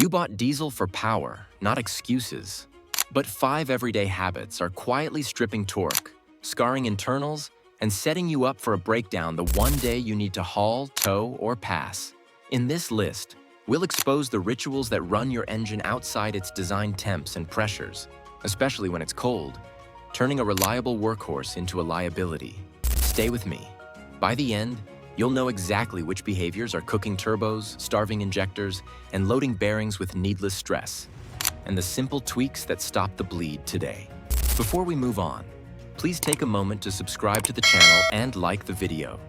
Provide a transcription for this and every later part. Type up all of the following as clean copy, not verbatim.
You bought diesel for power, not excuses. But 5 everyday habits are quietly stripping torque, scarring internals, and setting you up for a breakdown the one day you need to haul, tow, or pass. In this list, we'll expose the rituals that run your engine outside its design temps and pressures, especially when it's cold, turning a reliable workhorse into a liability. Stay with me. By the end, you'll know exactly which behaviors are cooking turbos, starving injectors, and loading bearings with needless stress, and the simple tweaks that stop the bleed today. Before we move on, please take a moment to subscribe to the channel and like the video.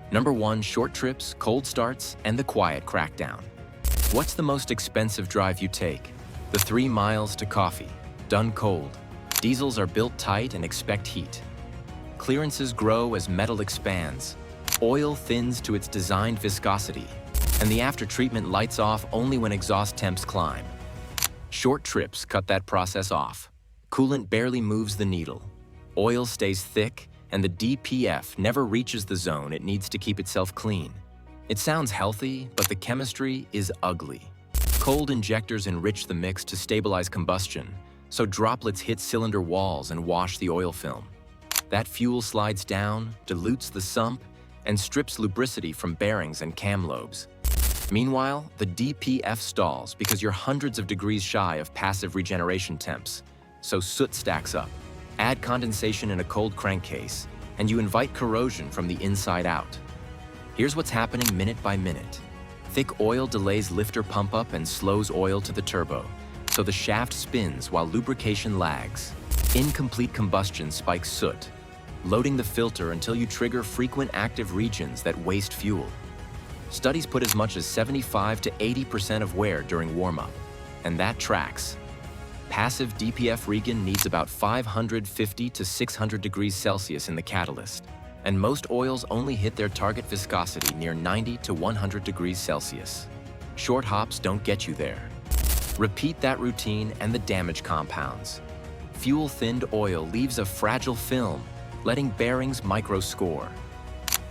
Number 1, short trips, cold starts, and the quiet crackdown. What's the most expensive drive you take? The 3 miles to coffee, done cold. Diesels are built tight and expect heat. Clearances grow as metal expands. Oil thins to its designed viscosity, and the after-treatment lights off only when exhaust temps climb. Short trips cut that process off. Coolant barely moves the needle. Oil stays thick, and the DPF never reaches the zone it needs to keep itself clean. It sounds healthy, but the chemistry is ugly. Cold injectors enrich the mix to stabilize combustion, so droplets hit cylinder walls and wash the oil film. That fuel slides down, dilutes the sump, and strips lubricity from bearings and cam lobes. Meanwhile, the DPF stalls because you're hundreds of degrees shy of passive regeneration temps, so soot stacks up. Add condensation in a cold crankcase, and you invite corrosion from the inside out. Here's what's happening minute by minute. Thick oil delays lifter pump up and slows oil to the turbo, so the shaft spins while lubrication lags. Incomplete combustion spikes soot, loading the filter until you trigger frequent active regions that waste fuel. Studies put as much as 75 to 80% of wear during warm-up, and that tracks. Passive DPF regen needs about 550 to 600 degrees Celsius in the catalyst, and most oils only hit their target viscosity near 90 to 100 degrees Celsius. Short hops don't get you there. Repeat that routine and the damage compounds. Fuel-thinned oil leaves a fragile film, letting bearings micro-score.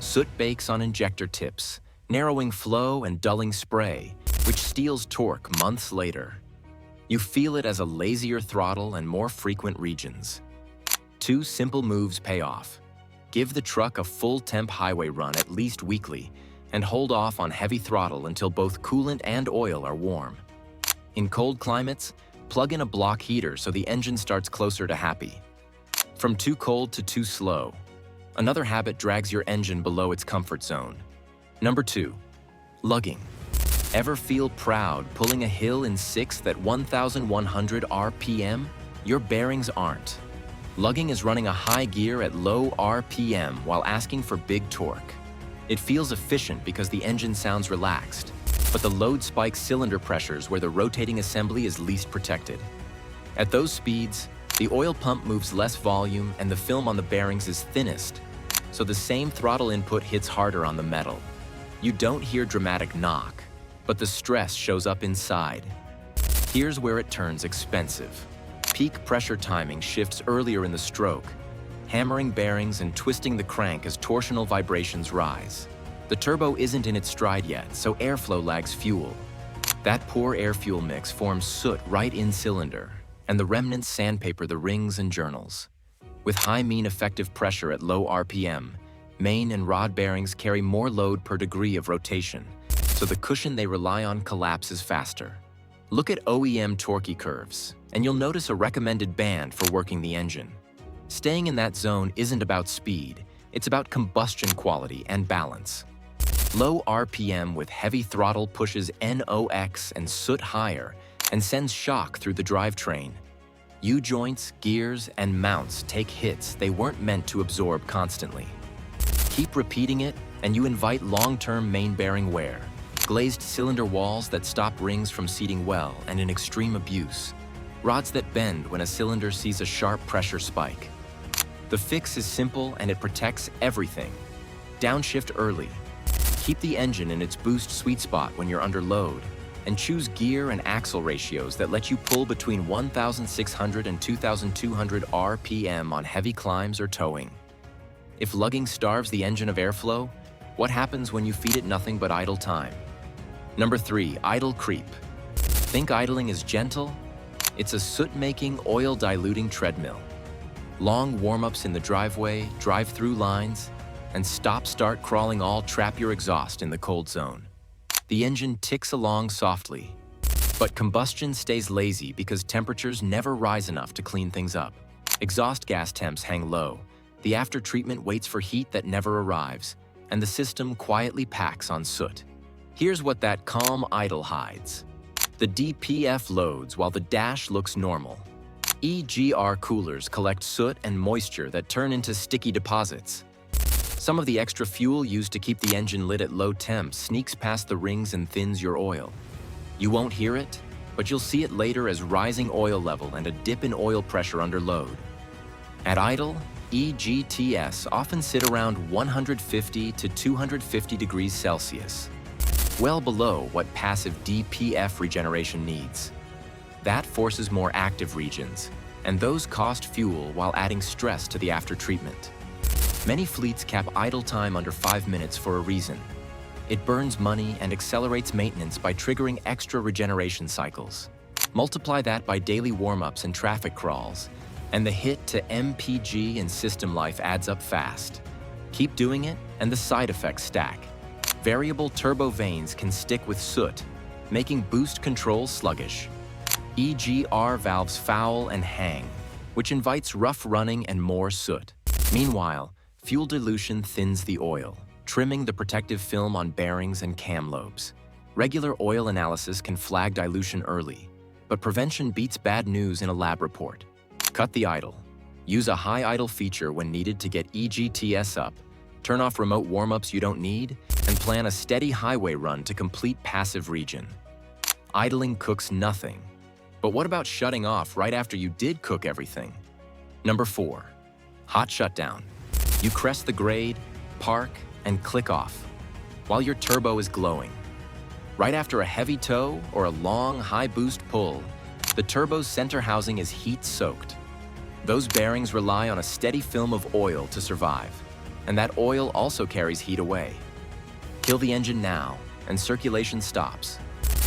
Soot bakes on injector tips, narrowing flow and dulling spray, which steals torque months later. You feel it as a lazier throttle and more frequent regions. 2 simple moves pay off. Give the truck a full temp highway run at least weekly, and hold off on heavy throttle until both coolant and oil are warm. In cold climates, plug in a block heater so the engine starts closer to happy. From too cold to too slow. Another habit drags your engine below its comfort zone. Number 2, lugging. Ever feel proud pulling a hill in 6th at 1,100 RPM? Your bearings aren't. Lugging is running a high gear at low RPM while asking for big torque. It feels efficient because the engine sounds relaxed, but the load spikes cylinder pressures where the rotating assembly is least protected. At those speeds, the oil pump moves less volume and the film on the bearings is thinnest, so the same throttle input hits harder on the metal. You don't hear dramatic knock, but the stress shows up inside. Here's where it turns expensive. Peak pressure timing shifts earlier in the stroke, hammering bearings and twisting the crank as torsional vibrations rise. The turbo isn't in its stride yet, so airflow lags fuel. That poor air-fuel mix forms soot right in cylinder, and the remnants sandpaper the rings and journals. With high mean effective pressure at low RPM, main and rod bearings carry more load per degree of rotation, so the cushion they rely on collapses faster. Look at OEM torque curves, and you'll notice a recommended band for working the engine. Staying in that zone isn't about speed, it's about combustion quality and balance. Low RPM with heavy throttle pushes NOx and soot higher and sends shock through the drivetrain. U-joints, gears, and mounts take hits they weren't meant to absorb constantly. Keep repeating it, and you invite long-term main bearing wear, glazed cylinder walls that stop rings from seating well and in extreme abuse, rods that bend when a cylinder sees a sharp pressure spike. The fix is simple and it protects everything. Downshift early. Keep the engine in its boost sweet spot when you're under load, and choose gear and axle ratios that let you pull between 1,600 and 2,200 RPM on heavy climbs or towing. If lugging starves the engine of airflow, what happens when you feed it nothing but idle time? Number 3, idle creep. Think idling is gentle? It's a soot-making, oil-diluting treadmill. Long warm-ups in the driveway, drive-through lines, and stop-start crawling all trap your exhaust in the cold zone. The engine ticks along softly, but combustion stays lazy because temperatures never rise enough to clean things up. Exhaust gas temps hang low, the after-treatment waits for heat that never arrives, and the system quietly packs on soot. Here's what that calm idle hides. The DPF loads while the dash looks normal. EGR coolers collect soot and moisture that turn into sticky deposits. Some of the extra fuel used to keep the engine lit at low temps sneaks past the rings and thins your oil. You won't hear it, but you'll see it later as rising oil level and a dip in oil pressure under load. At idle, EGTS often sit around 150 to 250 degrees Celsius, well below what passive DPF regeneration needs. That forces more active regions, and those cost fuel while adding stress to the after-treatment. Many fleets cap idle time under 5 minutes for a reason. It burns money and accelerates maintenance by triggering extra regeneration cycles. Multiply that by daily warm-ups and traffic crawls, and the hit to MPG and system life adds up fast. Keep doing it, and the side effects stack. Variable turbo vanes can stick with soot, making boost control sluggish. EGR valves foul and hang, which invites rough running and more soot. Meanwhile, fuel dilution thins the oil, trimming the protective film on bearings and cam lobes. Regular oil analysis can flag dilution early, but prevention beats bad news in a lab report. Cut the idle. Use a high idle feature when needed to get EGTS up. Turn off remote warm-ups you don't need, and plan a steady highway run to complete passive regen. Idling cooks nothing. But what about shutting off right after you did cook everything? Number 4, hot shutdown. You crest the grade, park, and click off, while your turbo is glowing. Right after a heavy tow or a long, high-boost pull, the turbo's center housing is heat-soaked. Those bearings rely on a steady film of oil to survive, and that oil also carries heat away. Kill the engine now, and circulation stops.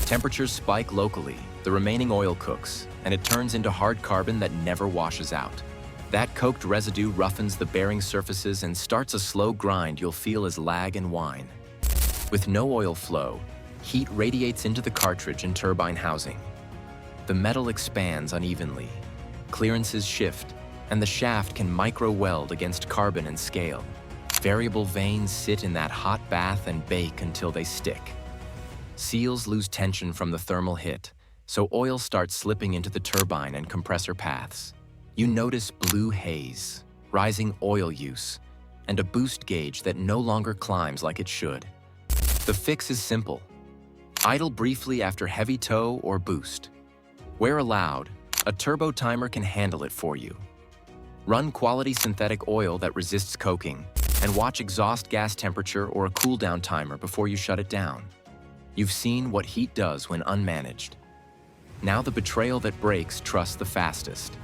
Temperatures spike locally, the remaining oil cooks, and it turns into hard carbon that never washes out. That coked residue roughens the bearing surfaces and starts a slow grind you'll feel as lag and whine. With no oil flow, heat radiates into the cartridge and turbine housing. The metal expands unevenly, clearances shift, and the shaft can micro-weld against carbon and scale. Variable vanes sit in that hot bath and bake until they stick. Seals lose tension from the thermal hit, so oil starts slipping into the turbine and compressor paths. You notice blue haze, rising oil use, and a boost gauge that no longer climbs like it should. The fix is simple. Idle briefly after heavy tow or boost. Where allowed, a turbo timer can handle it for you. Run quality synthetic oil that resists coking, and watch exhaust gas temperature or a cool-down timer before you shut it down. You've seen what heat does when unmanaged. Now the betrayal that breaks trusts the fastest.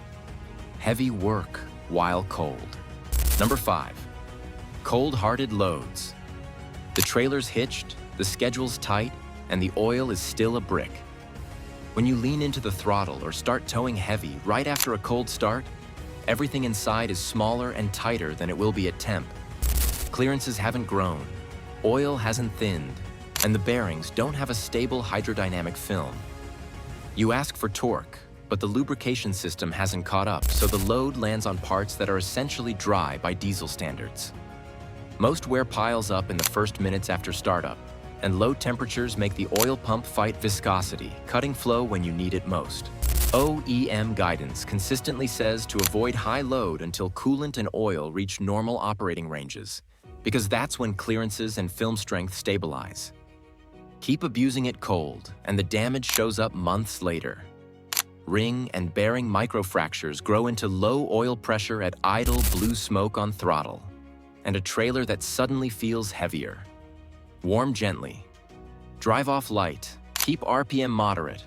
Heavy work while cold. Number 5, cold-hearted loads. The trailer's hitched, the schedule's tight, and the oil is still a brick. When you lean into the throttle or start towing heavy right after a cold start, everything inside is smaller and tighter than it will be at temp. Clearances haven't grown, oil hasn't thinned, and the bearings don't have a stable hydrodynamic film. You ask for torque, but the lubrication system hasn't caught up, so the load lands on parts that are essentially dry by diesel standards. Most wear piles up in the first minutes after startup, and low temperatures make the oil pump fight viscosity, cutting flow when you need it most. OEM guidance consistently says to avoid high load until coolant and oil reach normal operating ranges, because that's when clearances and film strength stabilize. Keep abusing it cold, and the damage shows up months later. Ring and bearing microfractures grow into low oil pressure at idle blue smoke on throttle, and a trailer that suddenly feels heavier. Warm gently. Drive off light. Keep RPM moderate.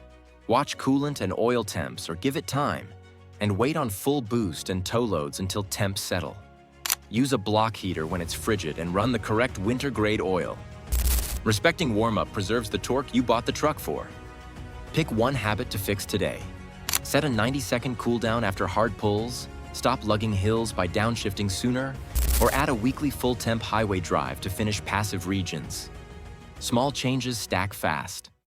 Watch coolant and oil temps or give it time, and wait on full boost and tow loads until temps settle. Use a block heater when it's frigid and run the correct winter-grade oil. Respecting warm-up preserves the torque you bought the truck for. Pick one habit to fix today. Set a 90-second cooldown after hard pulls, stop lugging hills by downshifting sooner, or add a weekly full-temp highway drive to finish passive regions. Small changes stack fast.